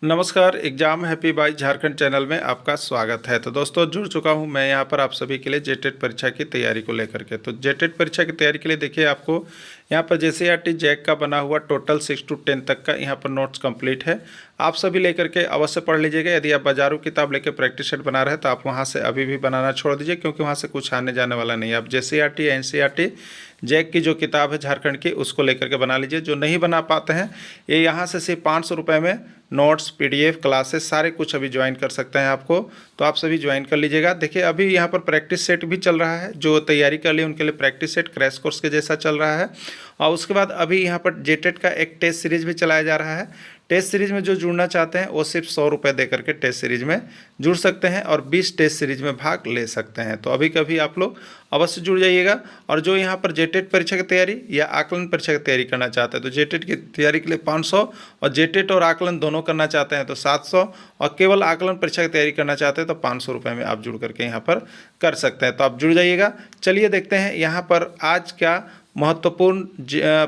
नमस्कार, exam happy by Jharkhand channel में आपका स्वागत है। तो दोस्तों जुड़ चुका हूं मैं यहां पर आप सभी के लिए जेटेट परीक्षा की तैयारी को लेकर के। तो जेटेट परीक्षा की तैयारी के लिए देखिए आपको यहां पर जेसीईआरटी जैक का बना हुआ टोटल 6 to 10 तक का यहां पर नोट्स कंप्लीट है। आप सभी लेकर के अवश्य पढ़ लीजिएगा। यदि आप बाजारू किताब लेकर प्रैक्टिस सेट बना रहे हैं तो आप वहाँ से अभी भी बनाना छोड़ दीजिए, क्योंकि वहाँ से कुछ आने जाने वाला नहीं है। आप जेसीईआरटी या एनसीईआरटी जैक की जो किताब है झारखंड की उसको लेकर के बना लीजिए। जो नहीं बना पाते हैं ये यहाँ से सिर्फ 500 रुपये में नोट्स, पीडीएफ, क्लासेस सारे कुछ अभी ज्वाइन कर सकते हैं आपको। तो आप सभी ज्वाइन कर लीजिएगा। देखिए अभी यहाँ पर प्रैक्टिस सेट भी चल रहा है, जो तैयारी कर लिए उनके लिए प्रैक्टिस सेट क्रैश कोर्स के जैसा चल रहा है। और उसके बाद अभी यहाँ पर जेटेट का एक टेस्ट सीरीज भी चलाया जा रहा है। टेस्ट सीरीज में जो जुड़ना चाहते हैं वो सिर्फ 100 रुपये दे करके टेस्ट सीरीज में जुड़ सकते हैं और 20 टेस्ट सीरीज में भाग ले सकते हैं। तो अभी कभी आप लोग अवश्य जुड़ जाइएगा। और जो यहाँ पर जेटेट परीक्षा की तैयारी या आकलन परीक्षा की तैयारी करना चाहते हैं तो जेटेट की तैयारी के लिए 500 और जेटेट और आकलन दोनों करना चाहते हैं तो 700 और केवल आकलन परीक्षा की तैयारी करना चाहते हैं तो 500 रुपये में आप जुड़ करके यहाँ पर कर सकते हैं। तो आप जुड़ जाइएगा। चलिए देखते हैं यहाँ पर आज क्या महत्वपूर्ण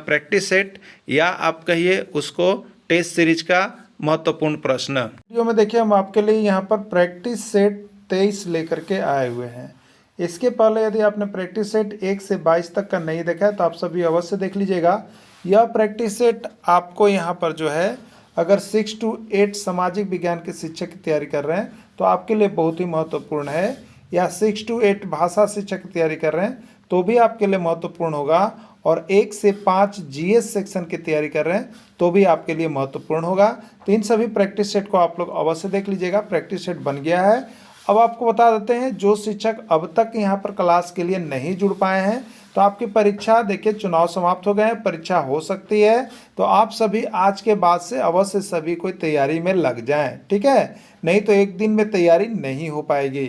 प्रैक्टिस सेट या आप कहिए उसको टेस्ट सीरीज का महत्वपूर्ण प्रश्न वीडियो में देखिए हम आपके लिए यहाँ पर प्रैक्टिस सेट 23 लेकर के आए हुए हैं। इसके पहले यदि आपने प्रैक्टिस सेट 1 से 22 तक का नहीं देखा है तो आप सभी अवश्य देख लीजिएगा। यह प्रैक्टिस सेट आपको यहाँ पर जो है अगर 6 to 8 सामाजिक विज्ञान के शिक्षक की तैयारी कर रहे हैं तो आपके लिए बहुत ही महत्वपूर्ण है, या 6 to 8 भाषा शिक्षक की तैयारी कर रहे हैं तो भी आपके लिए महत्वपूर्ण होगा, और 1 से 5 जीएस सेक्शन की तैयारी कर रहे हैं तो भी आपके लिए महत्वपूर्ण होगा। तो इन सभी प्रैक्टिस सेट को आप लोग अवश्य देख लीजिएगा। प्रैक्टिस सेट बन गया है। अब आपको बता देते हैं जो शिक्षक अब तक यहाँ पर क्लास के लिए नहीं जुड़ पाए हैं तो आपकी परीक्षा देखिए, चुनाव समाप्त हो गए हैं, परीक्षा हो सकती है। तो आप सभी आज के बाद से अवश्य सभी कोई तैयारी में लग जाएं, ठीक है, नहीं तो एक दिन में तैयारी नहीं हो पाएगी।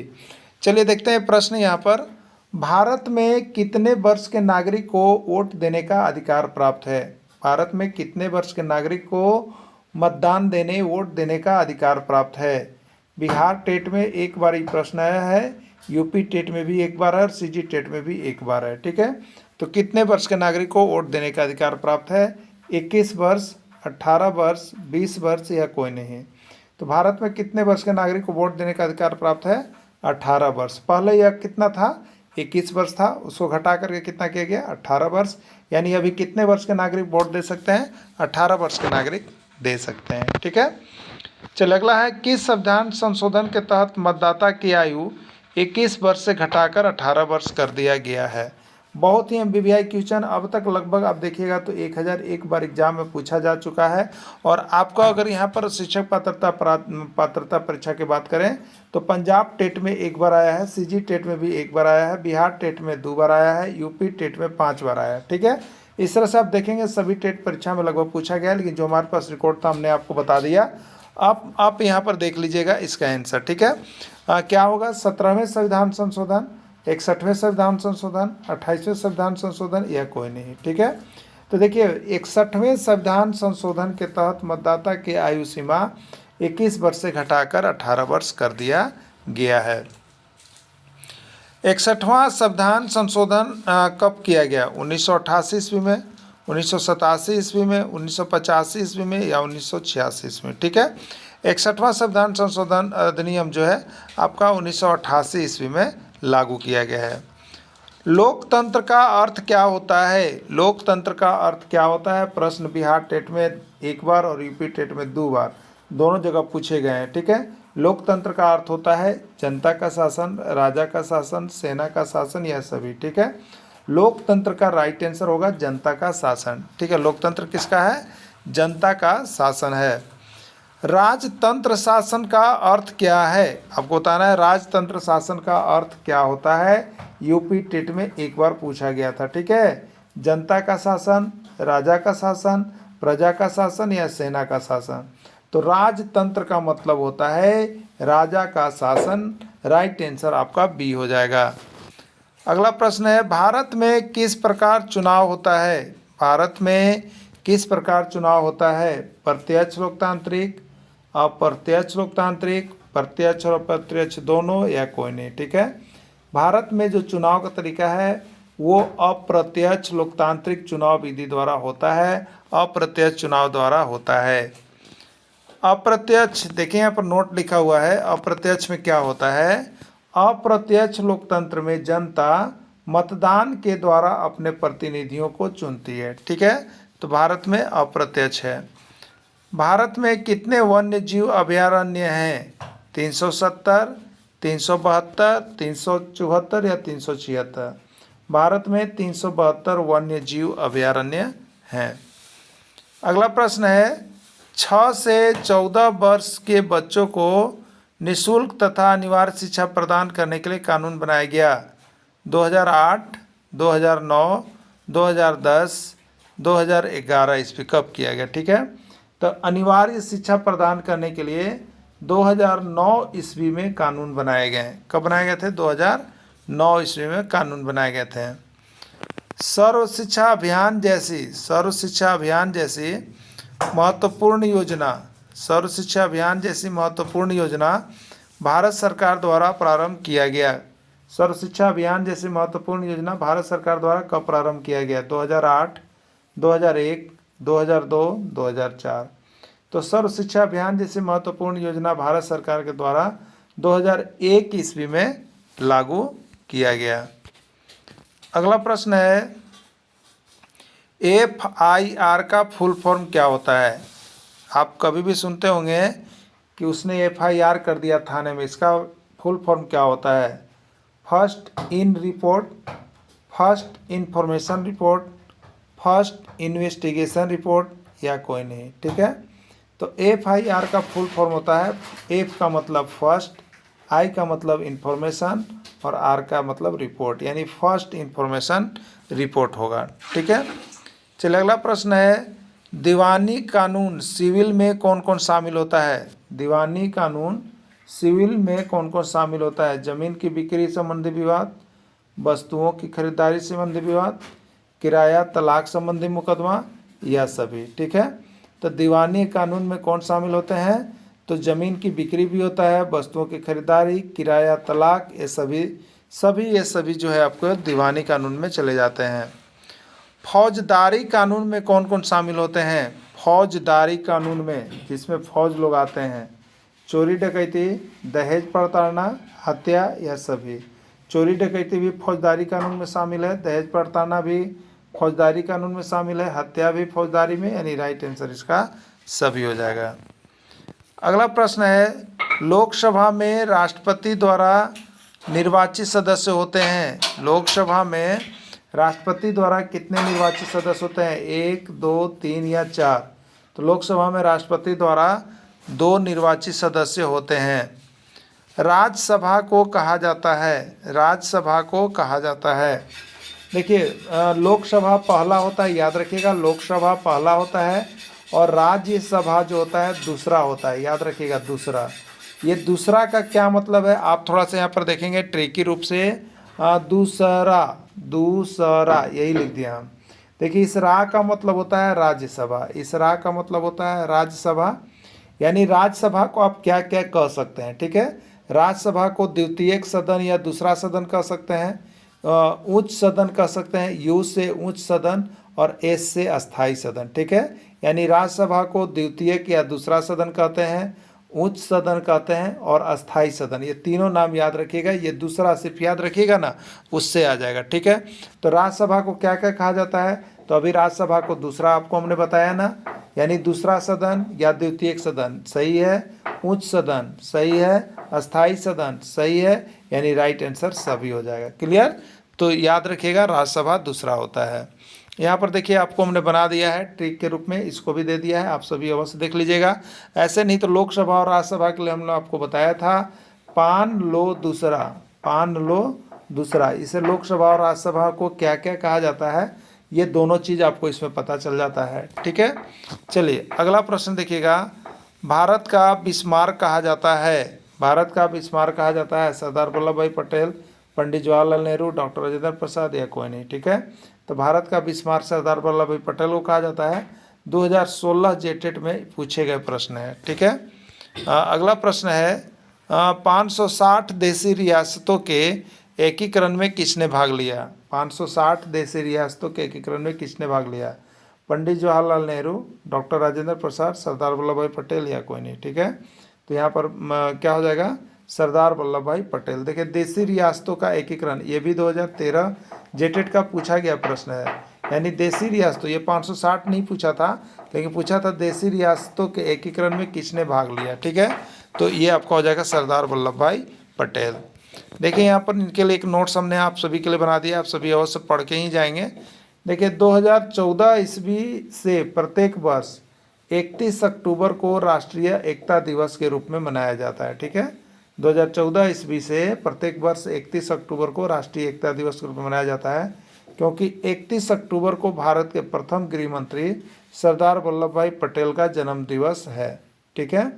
चलिए देखते हैं प्रश्न यहाँ पर। भारत में कितने वर्ष के नागरिक को वोट देने का अधिकार प्राप्त है? भारत में कितने वर्ष के नागरिक को मतदान देने, वोट देने का अधिकार प्राप्त है? बिहार टेट में एक बार ये प्रश्न आया है, यूपी टेट में भी एक बार है और सीजी टेट में भी एक बार है, ठीक है। तो कितने वर्ष के नागरिक को वोट देने का अधिकार प्राप्त है? 21 वर्ष, 18 वर्ष, 20 वर्ष या कोई नहीं? तो भारत में कितने वर्ष के नागरिक को वोट देने का अधिकार प्राप्त है? 18 वर्ष। पहले यह कितना था? 21 वर्ष था, उसको घटा करके कितना किया गया? 18 वर्ष। यानी अभी कितने वर्ष के नागरिक वोट दे सकते हैं? 18 वर्ष के नागरिक दे सकते हैं, ठीक है। चलिए अगला है, किस संविधान संशोधन के तहत मतदाता की आयु 21 वर्ष से घटाकर 18 वर्ष कर दिया गया है? बहुत ही एमबीबीआई क्वेश्चन अब तक लगभग आप देखिएगा तो 1001 बार एग्जाम में पूछा जा चुका है। और आपका अगर यहाँ पर शिक्षक पात्रता परीक्षा की बात करें तो पंजाब टेट में एक बार आया है, सीजी टेट में भी एक बार आया है, बिहार टेट में 2 बार आया है, यूपी टेट में 5 बार आया है, ठीक है। इस तरह से आप देखेंगे सभी टेट परीक्षा में लगभग पूछा गया है, लेकिन जो हमारे पास रिकॉर्ड था हमने आपको बता दिया। आप यहाँ पर देख लीजिएगा इसका आंसर, ठीक है। क्या होगा? 17वें संविधान संशोधन, 61वें संविधान संशोधन, 28वें संविधान संशोधन या कोई नहीं, ठीक है। तो देखिए 61वें संविधान संशोधन के तहत मतदाता की आयु सीमा 21 वर्ष से घटाकर 18 वर्ष कर दिया गया है। 61वां संविधान संशोधन कब किया गया? 1988 ईस्वी में, 1987 ईस्वी में, 1985 ईस्वी में या 1986 ईस्वी में, ठीक है। 61वां संविधान संशोधन अधिनियम जो है आपका 1988 ईस्वी में लागू किया गया है। लोकतंत्र का अर्थ क्या होता है? लोकतंत्र का अर्थ क्या होता है? प्रश्न बिहार टेट में एक बार और यूपी टेट में 2 बार दोनों जगह पूछे गए हैं, ठीक है। लोकतंत्र का अर्थ होता है जनता का शासन, राजा का शासन, सेना का शासन या सभी, ठीक है। लोकतंत्र का राइट आंसर होगा जनता का शासन, ठीक है। लोकतंत्र किसका है? जनता का शासन है। राजतंत्र शासन का अर्थ क्या है? आपको बताना है राजतंत्र शासन का अर्थ क्या होता है। यूपी टेट में एक बार पूछा गया था, ठीक है। जनता का शासन, राजा का शासन, प्रजा का शासन या सेना का शासन? तो राजतंत्र का मतलब होता है राजा का शासन। राइट आंसर आपका बी हो जाएगा। अगला प्रश्न है, भारत में किस प्रकार चुनाव होता है? भारत में किस प्रकार चुनाव होता है? प्रत्यक्ष लोकतांत्रिक, अप्रत्यक्ष लोकतांत्रिक, प्रत्यक्ष और अप्रत्यक्ष दोनों या कोई नहीं, ठीक है। भारत में जो चुनाव का तरीका है वो अप्रत्यक्ष लोकतांत्रिक चुनाव विधि द्वारा होता है, अप्रत्यक्ष चुनाव द्वारा होता है। अप्रत्यक्ष, देखिए यहाँ पर नोट लिखा हुआ है, अप्रत्यक्ष में क्या होता है? अप्रत्यक्ष लोकतंत्र में जनता मतदान के द्वारा अपने प्रतिनिधियों को चुनती है। ठीक है, तो भारत में अप्रत्यक्ष है। भारत में कितने वन्य जीव अभयारण्य हैं? 370, 372, 374 या 376? भारत में 372 वन्य जीव अभयारण्य हैं। अगला प्रश्न है, 6 से 14 वर्ष के बच्चों को निःशुल्क तथा अनिवार्य शिक्षा प्रदान करने के लिए कानून बनाया गया। 2008, 2009, 2010, 2011 ईस्वी कब किया गया? ठीक है, तो अनिवार्य शिक्षा प्रदान करने के लिए 2009 ईस्वी में कानून बनाए गए। कब बनाए गए थे? 2009 ईस्वी में कानून बनाए गए थे। सर्व शिक्षा अभियान जैसी महत्वपूर्ण योजना भारत सरकार द्वारा प्रारंभ किया गया। सर्व शिक्षा अभियान जैसी महत्वपूर्ण योजना भारत सरकार द्वारा कब प्रारंभ किया गया? 2008, 2001, 2002, 2004। तो सर्व शिक्षा अभियान जैसी महत्वपूर्ण योजना भारत सरकार के द्वारा 2001 ईस्वी में लागू किया गया। अगला प्रश्न है, FIR का फुल फॉर्म क्या होता है? आप कभी भी सुनते होंगे कि उसने FIR कर दिया थाने में, इसका फुल फॉर्म क्या होता है? First in report, first information report, first investigation report या कोई नहीं। ठीक है, तो FIR का फुल फॉर्म होता है, F का मतलब फर्स्ट, I का मतलब इंफॉर्मेशन और R का मतलब रिपोर्ट, यानी फर्स्ट इंफॉर्मेशन रिपोर्ट होगा। ठीक है, चलिए अगला प्रश्न है, दीवानी कानून सिविल में कौन कौन शामिल होता है? दीवानी कानून सिविल में कौन कौन शामिल होता है? जमीन की बिक्री संबंधी विवाद, वस्तुओं की खरीदारी संबंधी विवाद, किराया तलाक संबंधी मुकदमा या सभी। ठीक है, तो दीवानी कानून में कौन शामिल होते हैं? तो ज़मीन की बिक्री भी होता है, वस्तुओं की खरीदारी, किराया तलाक, ये सभी जो है आपको दीवानी कानून में चले जाते हैं। फौजदारी कानून में कौन कौन शामिल होते हैं? फौजदारी कानून में जिसमें फौज लोग आते हैं, चोरी डकैती, दहेज प्रताड़ना, हत्या या सभी। चोरी डकैती भी फौजदारी कानून में शामिल है, दहेज प्रताड़ना भी फौजदारी कानून में शामिल है, हत्या भी फौजदारी में, यानी राइट आंसर इसका सभी हो जाएगा। अगला प्रश्न है, लोकसभा में राष्ट्रपति द्वारा निर्वाचित सदस्य होते हैं। लोकसभा में राष्ट्रपति द्वारा कितने निर्वाचित सदस्य होते हैं? 1, 2, 3 या 4? तो लोकसभा में राष्ट्रपति द्वारा 2 निर्वाचित सदस्य होते हैं। राज्यसभा को कहा जाता है, देखिए लोकसभा पहला होता है, याद रखिएगा, लोकसभा पहला होता है और राज्यसभा जो होता है दूसरा होता है, याद रखिएगा दूसरा। ये दूसरा का क्या मतलब है आप थोड़ा सा यहाँ पर देखेंगे ट्रिकी रूप से, दूसरा यही लिख दिया हम। देखिए इस रा का मतलब होता है राज्यसभा, इस रा का मतलब होता है राज्यसभा, यानी राज्यसभा को आप क्या क्या कह सकते हैं? ठीक है, राज्यसभा को द्वितीयक सदन या दूसरा सदन कह सकते हैं, उच्च सदन कह सकते हैं, यू से उच्च सदन और एस से अस्थाई सदन। ठीक है, यानी राज्यसभा को द्वितीयक या दूसरा सदन कहते हैं, उच्च सदन कहते हैं और अस्थाई सदन, ये तीनों नाम याद रखिएगा। ये दूसरा सिर्फ याद रखिएगा ना, उससे आ जाएगा। ठीक है, तो राज्यसभा को क्या क्या कहा जाता है? तो अभी राज्यसभा को दूसरा आपको हमने बताया ना, यानी दूसरा सदन या द्वितीयक सदन सही है, उच्च सदन सही है, अस्थाई सदन सही है, यानी राइट आंसर सभी हो जाएगा। क्लियर? तो याद रखिएगा राज्यसभा दूसरा होता है। यहाँ पर देखिए आपको हमने बना दिया है ट्रिक के रूप में, इसको भी दे दिया है, आप सभी अवश्य देख लीजिएगा। ऐसे नहीं तो लोकसभा और राज्यसभा के लिए हमने आपको बताया था पान लो दूसरा, इसे लोकसभा और राज्यसभा को क्या क्या कहा जाता है, ये दोनों चीज़ आपको इसमें पता चल जाता है। ठीक है, चलिए अगला प्रश्न देखिएगा, भारत का बिस्मार्क कहा जाता है। भारत का बिस्मार्क कहा जाता है सरदार वल्लभ भाई पटेल, पंडित जवाहरलाल नेहरू, डॉक्टर राजेंद्र प्रसाद या कोई नहीं। ठीक है, तो भारत का बिस्मार्क सरदार वल्लभ भाई पटेल को कहा जाता है। 2016 जेटेट में पूछे गए प्रश्न है। ठीक है, अगला प्रश्न है 560 देशी रियासतों के एकीकरण में किसने भाग लिया? 560 देशी रियासतों के एकीकरण में किसने भाग लिया? पंडित जवाहरलाल नेहरू, डॉक्टर राजेंद्र प्रसाद, सरदार वल्लभ भाई पटेल या कोई नहीं। ठीक है, तो यहाँ पर क्या हो जाएगा, सरदार वल्लभ भाई पटेल। देखिए देशी रियासतों का एकीकरण, ये भी 2013 जेटेट का पूछा गया प्रश्न है। यानी देशी रियासतों, ये 560 नहीं पूछा था, लेकिन पूछा था देशी रियासतों के एकीकरण में किसने भाग लिया। ठीक है, तो ये आपका हो जाएगा सरदार वल्लभ भाई पटेल। देखिए यहाँ पर इनके लिए एक नोट्स हमने आप सभी के लिए बना दिया, आप सभी अवश्य पढ़ के ही जाएंगे। देखिए 2014 ईस्वी से प्रत्येक वर्ष 31 अक्टूबर को राष्ट्रीय एकता दिवस के रूप में मनाया जाता है। ठीक है, 2014 ईस्वी से प्रत्येक वर्ष 31 अक्टूबर को राष्ट्रीय एकता दिवस के रूप में मनाया जाता है, क्योंकि 31 अक्टूबर को भारत के प्रथम गृह मंत्री सरदार वल्लभ भाई पटेल का जन्म दिवस है। ठीक है,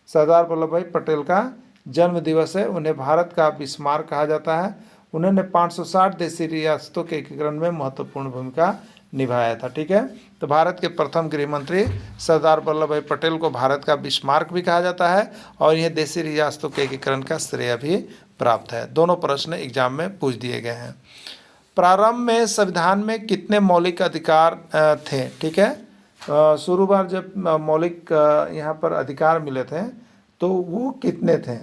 सरदार वल्लभ भाई पटेल का जन्म दिवस है। उन्हें भारत का बिस्मार्क कहा जाता है। उन्होंने 560 देशी रियासतों के एकीकरण में महत्वपूर्ण भूमिका निभाया था। ठीक है, तो भारत के प्रथम गृह मंत्री सरदार वल्लभ भाई पटेल को भारत का बिस्मार्क भी कहा जाता है, और यह देशी रियासतों के एकीकरण का श्रेय भी प्राप्त है। दोनों प्रश्न एग्जाम में पूछ दिए गए हैं। प्रारंभ में संविधान में कितने मौलिक अधिकार थे। ठीक है, शुरू बार जब मौलिक यहाँ पर अधिकार मिले थे तो वो कितने थे,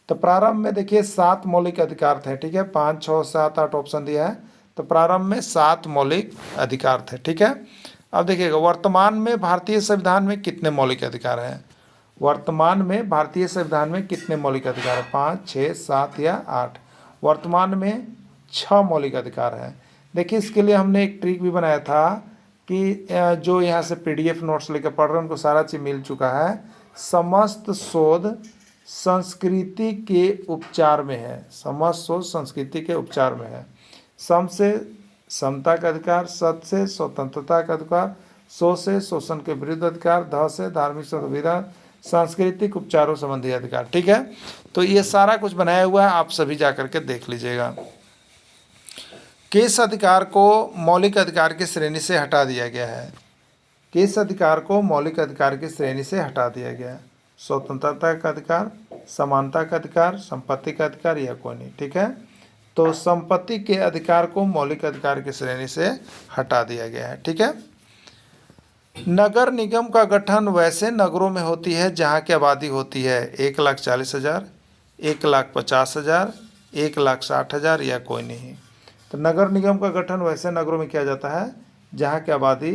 तो प्रारंभ में देखिए 7 मौलिक अधिकार थे। ठीक है, 5, 6, 7, 8 ऑप्शन दिया है, तो प्रारंभ में 7 मौलिक अधिकार थे। ठीक है, अब देखिएगा वर्तमान में भारतीय संविधान में कितने मौलिक अधिकार हैं। वर्तमान में भारतीय संविधान में कितने मौलिक अधिकार हैं, 5, 6, 7 या 8। वर्तमान में 6 मौलिक अधिकार हैं। देखिए इसके लिए हमने एक ट्रिक भी बनाया था कि जो यहाँ से PDF नोट्स लेकर पढ़ रहे हैं उनको सारा चीज़ मिल चुका है। समस्त शोध संस्कृति के उपचार में है, समस्त शोध संस्कृति के उपचार में है। सम से समता का अधिकार, सत से स्वतंत्रता का अधिकार, सो से शोषण के विरुद्ध अधिकार, ध से धार्मिक संविधान सांस्कृतिक उपचारों संबंधी अधिकार। ठीक है, तो ये सारा कुछ बनाया हुआ है, आप सभी जा करके देख लीजिएगा। किस अधिकार को मौलिक अधिकार की श्रेणी से हटा दिया गया है। किस अधिकार को मौलिक अधिकार की श्रेणी से हटा दिया गया है, स्वतंत्रता का अधिकार, समानता का अधिकार, संपत्ति का अधिकार या कोई नहीं। ठीक है, तो संपत्ति के अधिकार को मौलिक अधिकार की श्रेणी से हटा दिया गया है। ठीक है, नगर निगम का गठन वैसे नगरों में होती है जहां की आबादी होती है 1,40,000, 1,50,000, 1,60,000 या कोई नहीं। तो नगर निगम का गठन वैसे नगरों में किया जाता है जहां की आबादी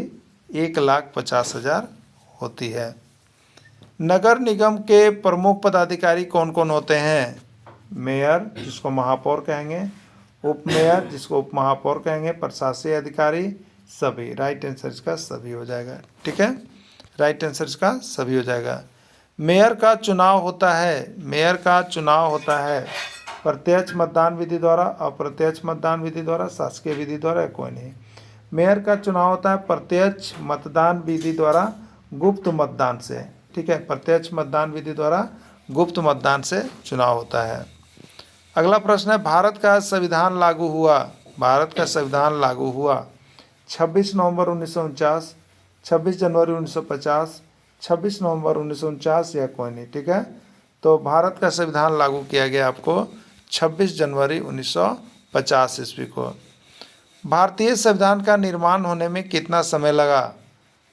1,50,000 होती है। नगर निगम के प्रमुख पदाधिकारी कौन कौन होते हैं। मेयर जिसको महापौर कहेंगे, उप मेयर जिसको उप महापौर कहेंगे, प्रशासकीय अधिकारी, सभी। राइट आंसर इसका सभी हो जाएगा। ठीक है, राइट आंसर इसका सभी हो जाएगा। मेयर का चुनाव होता है, मेयर का चुनाव होता है प्रत्यक्ष मतदान विधि द्वारा, अप्रत्यक्ष मतदान विधि द्वारा, शासकीय विधि द्वारा, कोई नहीं। मेयर का चुनाव होता है प्रत्यक्ष मतदान विधि द्वारा, गुप्त मतदान से। ठीक है, प्रत्यक्ष मतदान विधि द्वारा गुप्त मतदान से चुनाव होता है। अगला प्रश्न है, भारत का संविधान लागू हुआ, भारत का संविधान लागू हुआ 26 नवंबर 1949, 26 जनवरी 1950, 26 नवंबर 1949 या कोई नहीं। ठीक है, तो भारत का संविधान लागू किया गया आपको 26 जनवरी 1950 ईस्वी को। भारतीय संविधान का निर्माण होने में कितना समय लगा।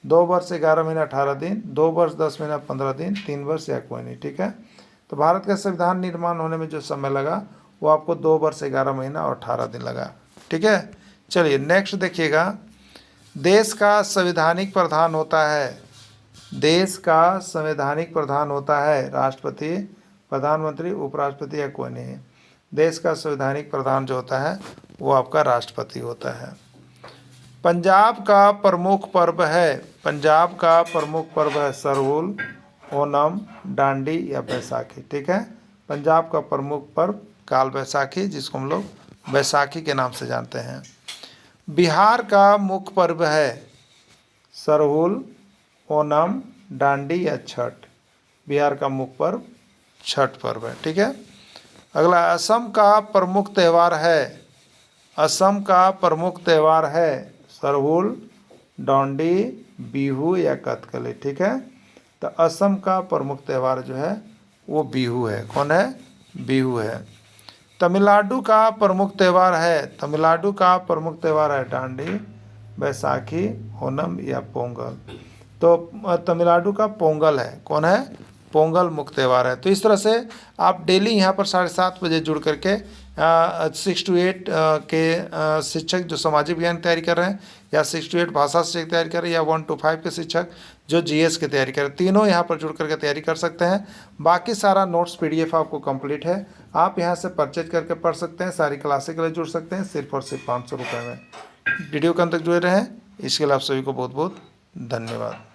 2 वर्ष 11 महीना 18 दिन, 2 वर्ष 10 महीना 15 दिन, 3 वर्ष या कोई नहीं। ठीक है, तो भारत का संविधान निर्माण होने में जो समय लगा वो आपको 2 वर्ष 11 महीना और 18 दिन लगा। ठीक है, चलिए नेक्स्ट देखिएगा। देश का संवैधानिक प्रधान होता है, देश का संवैधानिक प्रधान होता है राष्ट्रपति, प्रधानमंत्री, उपराष्ट्रपति या कोई नहीं। देश का संवैधानिक प्रधान जो होता है वो आपका राष्ट्रपति होता है। पंजाब का प्रमुख पर्व है, पंजाब का प्रमुख पर्व है सरहुल, ओणम, डांडी या बैसाखी। ठीक है, पंजाब का प्रमुख पर्व काल बैसाखी, जिसको हम लोग बैसाखी के नाम से जानते हैं। बिहार का मुख्य पर्व है सरहुल, ओणम, डांडी या छठ। बिहार का मुख्य पर्व छठ पर्व है। ठीक है, अगला असम का प्रमुख त्यौहार है, असम का प्रमुख त्यौहार है सरहुल, डोंडी, बिहू या कथकली। ठीक है, तो असम का प्रमुख त्यौहार जो है वो बिहू है। कौन है, बिहू है। तमिलनाडु का प्रमुख त्यौहार है, तमिलनाडु का प्रमुख त्यौहार है डांडी, बैसाखी, ओनम या पोंगल। तो तमिलनाडु का पोंगल है, कौन है, पोंगल मुख्य त्यौहार है। तो इस तरह से आप डेली यहाँ पर 7:30 बजे जुड़ करके 6 to 8 के शिक्षक जो सामाजिक विज्ञान की तैयारी कर रहे हैं, या 6 to 8 भाषा शिक्षक की तैयारी कर रहे हैं, या 1 to 5 के शिक्षक जो जीएस की तैयारी कर रहे हैं, तीनों यहाँ पर जुड़ करके तैयारी कर सकते हैं। बाकी सारा नोट्स PDF आपको कंप्लीट है, आप यहाँ से परचेज करके पढ़ सकते हैं, सारी क्लासे के लिए जुड़ सकते हैं सिर्फ और सिर्फ 500 रुपये में। वीडियो के अंत तक जुड़े रहें, इसके लिए आप सभी को बहुत बहुत धन्यवाद।